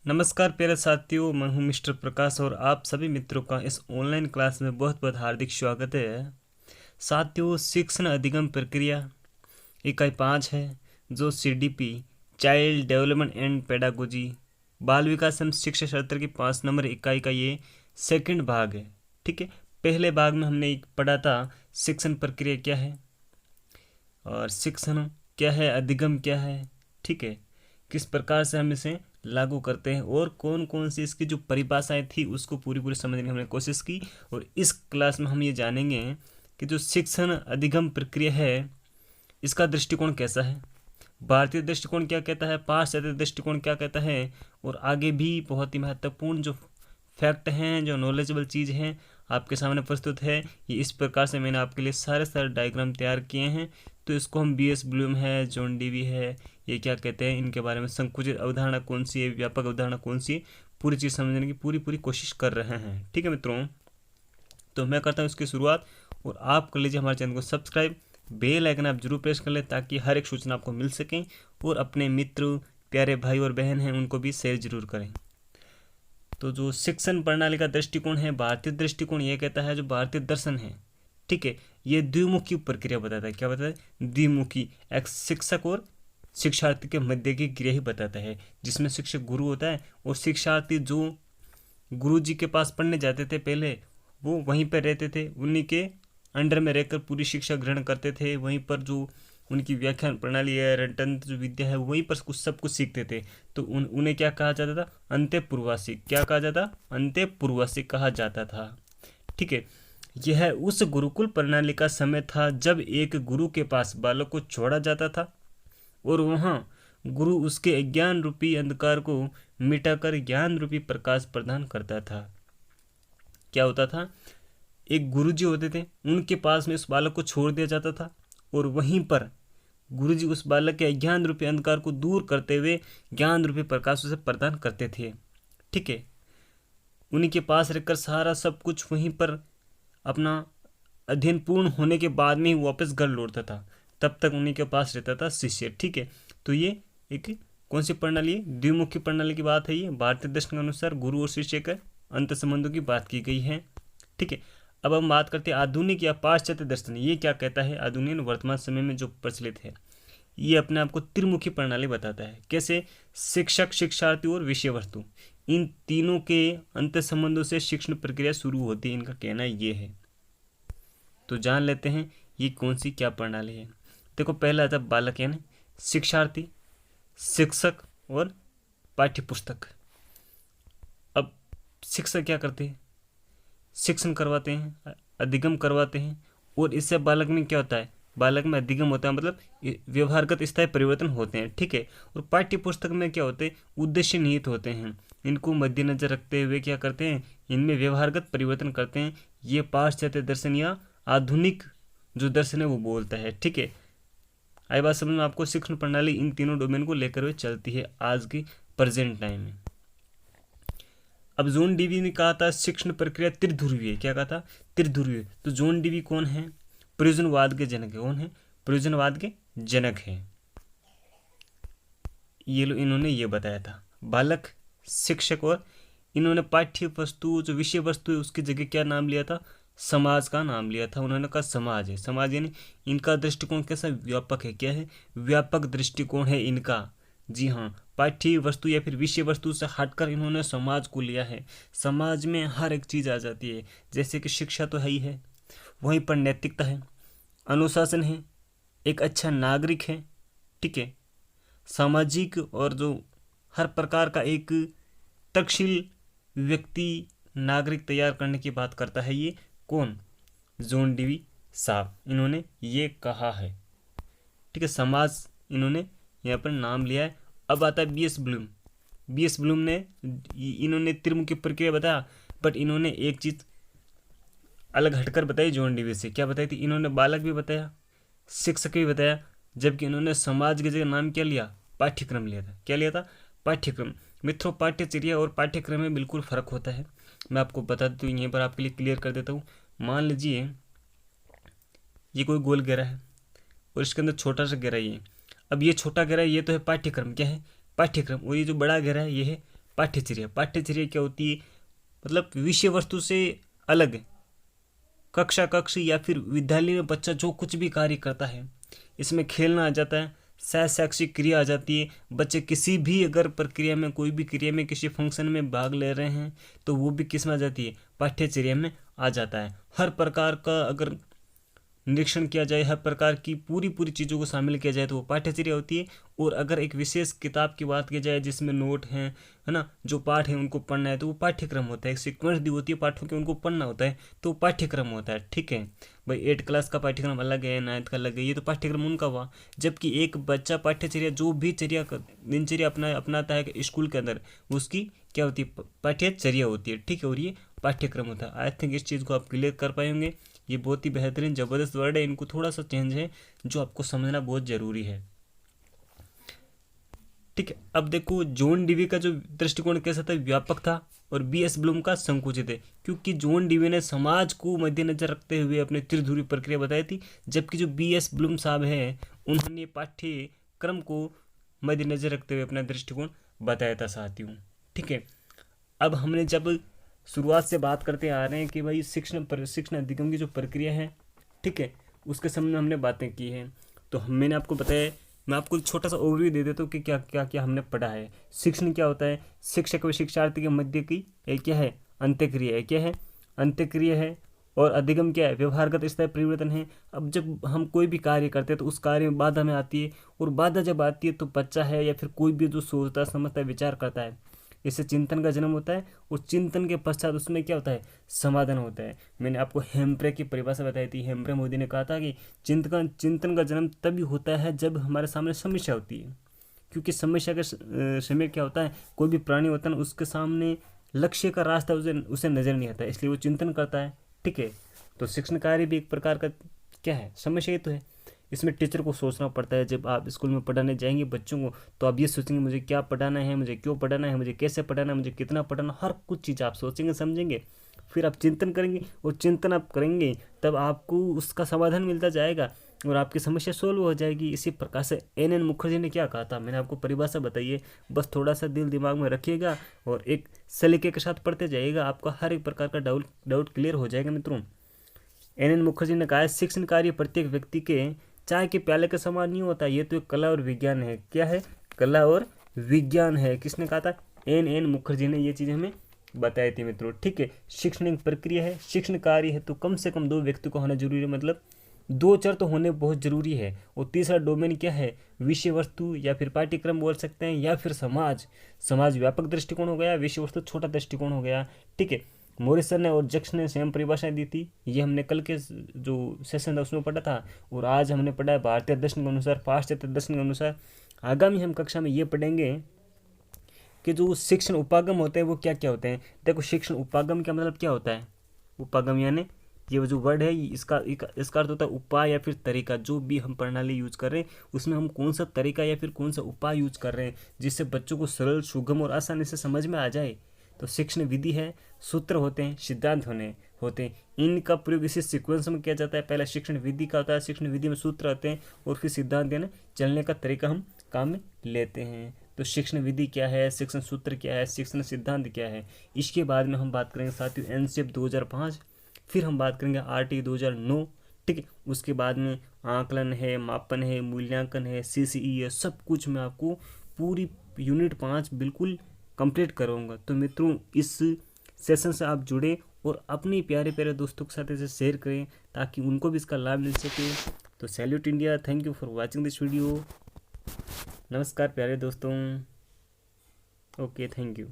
नमस्कार प्यारे साथियों, मैं हूं मिस्टर प्रकाश और आप सभी मित्रों का इस ऑनलाइन क्लास में बहुत बहुत हार्दिक स्वागत है। साथियों, शिक्षण अधिगम प्रक्रिया इकाई 5 है, जो CDP child development and pedagogy बाल विकास एवं शिक्षा शास्त्र की 5 नंबर इकाई का ये सेकंड भाग है। ठीक है, पहले भाग में हमने एक पढ़ा था शिक्षण प्रक्रिया क्या है और शिक्षण क्या है, अधिगम क्या है। ठीक है, किस प्रकार से हम इसे लागू करते हैं और कौन कौन सी इसकी जो परिभाषाएं थी उसको पूरी पूरी समझने की हमने कोशिश की। और इस क्लास में हम ये जानेंगे कि जो शिक्षण अधिगम प्रक्रिया है इसका दृष्टिकोण कैसा है, भारतीय दृष्टिकोण क्या कहता है, पाश्चात्य दृष्टिकोण क्या कहता है, और आगे भी बहुत ही महत्वपूर्ण जो फैक्ट हैं, जो नॉलेजेबल चीज़ हैं आपके सामने प्रस्तुत है। ये इस प्रकार से मैंने आपके लिए सारे डायग्राम तैयार किए हैं। तो इसको हम BS ब्लूम है, जॉन डीवी है, ये क्या कहते हैं, इनके बारे में संकुचित अवधारणा कौन सी है, व्यापक अवधारणा कौन सी है, पूरी चीज़ समझने की पूरी कोशिश कर रहे हैं। ठीक है मित्रों, तो मैं करता हूँ इसकी शुरुआत और आप कर लीजिए हमारे चैनल को सब्सक्राइब, बेल आइकन आप जरूर प्रेस कर लें ताकि हर एक सूचना आपको मिल सके, और अपने मित्र प्यारे भाई और बहन हैं उनको भी शेयर जरूर करें। तो जो शिक्षण प्रणाली का दृष्टिकोण है, भारतीय दृष्टिकोण ये कहता है, जो भारतीय दर्शन है, ठीक है, ये द्विमुखी प्रक्रिया बताता है। क्या बताता है? द्विमुखी। एक शिक्षक और शिक्षार्थी के मध्य की क्रिया ही बताता है, जिसमें शिक्षक गुरु होता है और शिक्षार्थी जो गुरु जी के पास पढ़ने जाते थे पहले, वो वहीं पर रहते थे, उन्हीं के अंडर में रहकर पूरी शिक्षा ग्रहण करते थे। वहीं पर जो उनकी व्याख्यान प्रणाली है, रटंत जो विद्या है, वहीं पर सब कुछ सीखते थे। तो उन्हें क्या कहा जाता था? अंत्यपूर्वासी। क्या कहा जाता? अंत्यपूर्वासी कहा जाता था। ठीक है, यह उस गुरुकुल प्रणाली का समय था जब एक गुरु के पास बालक को छोड़ा जाता था और वहाँ गुरु उसके अज्ञान रूपी अंधकार को मिटाकर ज्ञान रूपी प्रकाश प्रदान करता था। क्या होता था? एक गुरुजी होते थे, उनके पास में उस बालक को छोड़ दिया जाता था और वहीं पर गुरुजी उस बालक के अज्ञान रूपी अंधकार को दूर करते हुए ज्ञान रूपी प्रकाश उसे प्रदान करते थे। ठीक है, उन्हीं के पास रहकर सारा सब कुछ वहीं पर अपना अध्ययन पूर्ण होने के बाद में ही वापस घर लौटता था, तब तक उन्हीं के पास रहता था शिष्य। ठीक है, तो ये एक कौन सी प्रणाली है? द्विमुखी प्रणाली की बात है। ये भारतीय दर्शन के अनुसार गुरु और शिष्य के अंत संबंधों की बात की गई है। ठीक है, अब हम बात करते हैं आधुनिक या पाश्चात्य दर्शन। ये क्या कहता है? आधुनिक वर्तमान समय में जो प्रचलित है, ये अपने आप को त्रिमुखी प्रणाली बताता है। कैसे? शिक्षक, शिक्षार्थी और विषय वस्तु, इन तीनों के अंत संबंधों से शिक्षण प्रक्रिया शुरू होती है, इनका कहना ये है। तो जान लेते हैं ये कौन सी क्या प्रणाली है। देखो, पहला आता बालक यानी शिक्षार्थी, शिक्षक और पाठ्य पुस्तक। अब शिक्षक क्या करते हैं? शिक्षण करवाते हैं, अधिगम करवाते हैं, और इससे बालक में क्या होता है? बालक में अधिगम होता है, मतलब व्यवहारगत स्थायी परिवर्तन होते हैं। ठीक है, और पाठ्य पुस्तक में क्या होते हैं? उद्देश्य निहित होते हैं। इनको मद्देनजर रखते हुए क्या करते हैं? इनमें व्यवहारगत परिवर्तन करते हैं। ये पाश्चात्य दर्शन या आधुनिक जो दर्शन है वो बोलता है। ठीक है, आई बात समझ में आपको? शिक्षण प्रणाली इन तीनों डोमेन को लेकर हुए चलती है आज की प्रेजेंट टाइम में। अब जॉन डीवी ने कहा था शिक्षण प्रक्रिया त्रिध्रुवीय है। क्या कहा था? त्रिध्रुवीय। तो जॉन डीवी कौन है? प्रयोजनवाद के जनक है। कौन है? प्रयोजनवाद के जनक है। इन्होंने ये बताया था, बालक, शिक्षक और इन्होंने पाठ्य वस्तु जो विषय वस्तु है उसकी जगह क्या नाम लिया था? समाज का नाम लिया था। उन्होंने कहा समाज है। समाज यानी इनका दृष्टिकोण कैसा? व्यापक है। क्या है? व्यापक दृष्टिकोण है इनका। जी हाँ, पाठ्य वस्तु या फिर विषय वस्तु से हटकर इन्होंने समाज को लिया है। समाज में हर एक चीज़ आ जाती है, जैसे कि शिक्षा तो है ही है, वहीं पर नैतिकता है, अनुशासन है, एक अच्छा नागरिक है। ठीक है, सामाजिक और जो हर प्रकार का एक तर्कशील व्यक्ति, नागरिक तैयार करने की बात करता है। ये कौन? जॉन डीवी साहब, इन्होंने ये कहा है। ठीक है, समाज इन्होंने यहाँ पर नाम लिया है। अब आता है BS ब्लूम। BS ब्लूम ने इन्होंने त्रिमुखी प्रक्रिया बताया, बट इन्होंने एक चीज़ अलग हटकर बताई जॉन डीवी से। क्या बताई थी? इन्होंने बालक भी बताया, शिक्षक भी बताया, जबकि इन्होंने समाज की जगह नाम क्या लिया? पाठ्यक्रम लिया था। क्या लिया था? पाठ्यक्रम। मित्रों, पाठ्यचर्या और पाठ्यक्रम में बिल्कुल फ़र्क होता है। मैं आपको बता देता हूँ, यहीं पर आपके लिए क्लियर कर देता हूँ। मान लीजिए ये कोई गोल घेरा है और इसके अंदर छोटा सा घेरा ये। अब ये छोटा घेरा ये तो है पाठ्यक्रम। क्या है? पाठ्यक्रम। और ये जो बड़ा घेरा है ये है पाठ्यचर्या, पाठ्यचर्या क्या होती है, मतलब विषय वस्तु से अलग कक्षा कक्ष या फिर विद्यालय में बच्चा जो कुछ भी कार्य करता है, इसमें खेलना आ जाता है, सह शैक्षिक क्रिया आ जाती है। बच्चे किसी भी अगर प्रक्रिया में, कोई भी क्रिया में, किसी फंक्शन में भाग ले रहे हैं तो वो भी किस में आ जाती है, पाठ्यचर्या में आ जाता है। हर प्रकार का अगर निरीक्षण किया जाए, हर प्रकार की पूरी चीज़ों को शामिल किया जाए तो वो पाठ्यचर्या होती है। और अगर एक विशेष किताब की बात की जाए जिसमें नोट हैं, है ना, जो पाठ है उनको पढ़ना है तो वो पाठ्यक्रम होता है। एक सीक्वेंस दी होती है पाठों के, उनको पढ़ना होता है तो वो पाठ्यक्रम होता है। ठीक है भाई, 8 क्लास का पाठ्यक्रम अलग है, 9th का अलग है, ये तो पाठ्यक्रम उनका हुआ। जबकि एक बच्चा पाठ्यचर्या जो भी दिनचर्या अपनाता है स्कूल के अंदर, उसकी क्या होती है, पाठ्यचर्या होती है। ठीक है, और ये पाठ्यक्रम होता है। आई थिंक इस चीज़ को आप क्लियर कर पाएंगे। ये बहुत ही बेहतरीन ज़बरदस्त वर्ड है, इनको थोड़ा सा चेंज है जो आपको समझना बहुत ज़रूरी है। ठीक है, अब देखो जॉन डीवी का जो दृष्टिकोण कैसा था, व्यापक था, और बीएस ब्लूम का संकुचित है। क्योंकि जॉन डीवी ने समाज को मद्देनजर रखते हुए अपनी त्रिधुरी प्रक्रिया बताई थी, जबकि जो बीएस ब्लूम साहब है उन्होंने पाठ्यक्रम को मद्देनजर रखते हुए अपना दृष्टिकोण बताया था साथियों। ठीक है, अब हमने जब शुरुआत से बात करते आ रहे हैं कि भाई शिक्षण अधिगम की जो प्रक्रिया है, ठीक है, उसके संबंध में हमने बातें की हैं। तो मैंने आपको बताया, मैं आपको छोटा सा ओवरव्यू दे देता हूँ कि क्या क्या क्या हमने पढ़ा है। शिक्षण क्या होता है, शिक्षक व शिक्षार्थी के मध्य की क्या है, अंत्यक्रिया है। क्या है, अंत्यक्रिया है। और अधिगम क्या है, व्यवहारगत स्तर परिवर्तन है। अब जब हम कोई भी कार्य करते हैं तो उस कार्य में बाधा में आती है, और बाधा जब आती है तो बच्चा है या फिर कोई भी जो सोचता समझता है, विचार करता है, इससे चिंतन का जन्म होता है। और चिंतन के पश्चात उसमें क्या होता है, समाधान होता है। मैंने आपको हेम्प्रे की परिभाषा बताई थी। हेम्प्रे मोदी ने कहा था कि चिंतन का जन्म तभी होता है जब हमारे सामने समस्या होती है। क्योंकि समस्या के समय क्या होता है, कोई भी प्राणी होता है ना, उसके सामने लक्ष्य का रास्ता उसे नजर नहीं आता है, इसलिए वो चिंतन करता है। ठीक है, तो शिक्षण कार्य भी एक प्रकार का क्या है, समस्या ही तो है। इसमें टीचर को सोचना पड़ता है। जब आप स्कूल में पढ़ाने जाएंगे बच्चों को, तो आप ये सोचेंगे मुझे क्या पढ़ाना है, मुझे क्यों पढ़ाना है, मुझे कैसे पढ़ाना है, मुझे कितना पढ़ाना, हर कुछ चीज़ आप सोचेंगे समझेंगे। फिर आप चिंतन करेंगे, और चिंतन आप करेंगे तब आपको उसका समाधान मिलता जाएगा और आपकी समस्या सोल्व हो जाएगी। इसी प्रकार से एन मुखर्जी ने क्या कहा था, मैंने आपको परिभाषा बताई है, बस थोड़ा सा दिल दिमाग में रखिएगा और एक सलीके के साथ पढ़ते जाइएगा, आपका हर एक प्रकार का डाउट क्लियर हो जाएगा मित्रों। एन मुखर्जी ने कहा है, शिक्षण कार्य प्रत्येक व्यक्ति के चाय के प्याले के समान नहीं होता, ये तो एक कला और विज्ञान है। क्या है, कला और विज्ञान है। किसने कहा था, एन मुखर्जी ने ये चीज़ हमें बताई थी मित्रों। ठीक है, शिक्षण एक प्रक्रिया है, शिक्षण कार्य है, तो कम से कम 2 व्यक्ति को होना जरूरी है, मतलब 2 चर तो होने बहुत जरूरी है। और तीसरा डोमेन क्या है, विषय वस्तु या फिर पाठ्यक्रम बोल सकते हैं, या फिर समाज व्यापक दृष्टिकोण हो गया, विषय वस्तु छोटा दृष्टिकोण हो गया। ठीक है, मॉरिसन ने और जक्स ने सेम परिभाषाएं दी थी। ये हमने कल के जो सेशन था उसमें पढ़ा था, और आज हमने पढ़ा है भारतीय दर्शन के अनुसार, पाश्चात्य दर्शन के अनुसार। आगामी हम कक्षा में ये पढ़ेंगे कि जो शिक्षण उपागम होते हैं वो क्या क्या होते हैं। देखो, शिक्षण उपागम का मतलब क्या होता है, उपागम यानी ये जो वर्ड है इसका अर्थ होता है उपाय या फिर तरीका। जो भी हम प्रणाली यूज कर रहे हैं उसमें हम कौन सा तरीका या फिर कौन सा उपाय यूज कर रहे हैं जिससे बच्चों को सरल, सुगम और आसानी से समझ में आ जाए। तो शिक्षण विधि है, सूत्र होते हैं, सिद्धांत होते हैं। इनका प्रयोग इसी सीक्वेंस में किया जाता है। पहले शिक्षण विधि का होता है, शिक्षण विधि में सूत्र आते हैं, और फिर सिद्धांत यानी चलने का तरीका हम काम में लेते हैं। तो शिक्षण विधि क्या है, शिक्षण सूत्र क्या है, शिक्षण सिद्धांत क्या है, इसके बाद में हम बात करेंगे साथियों एनसीएफ 2005, फिर हम बात करेंगे आरटी 2009। ठीक है, उसके बाद में आकलन है, मापन है, मूल्यांकन है, सीसीई है, सब कुछ मैं आपको पूरी यूनिट 5 बिल्कुल कंप्लीट करूँगा। तो मित्रों, इस सेशन से आप जुड़े और अपने प्यारे प्यारे दोस्तों के साथ इसे शेयर करें ताकि उनको भी इसका लाभ मिल सके। तो salute India, thank you for watching this video. नमस्कार प्यारे दोस्तों, ओके, थैंक यू।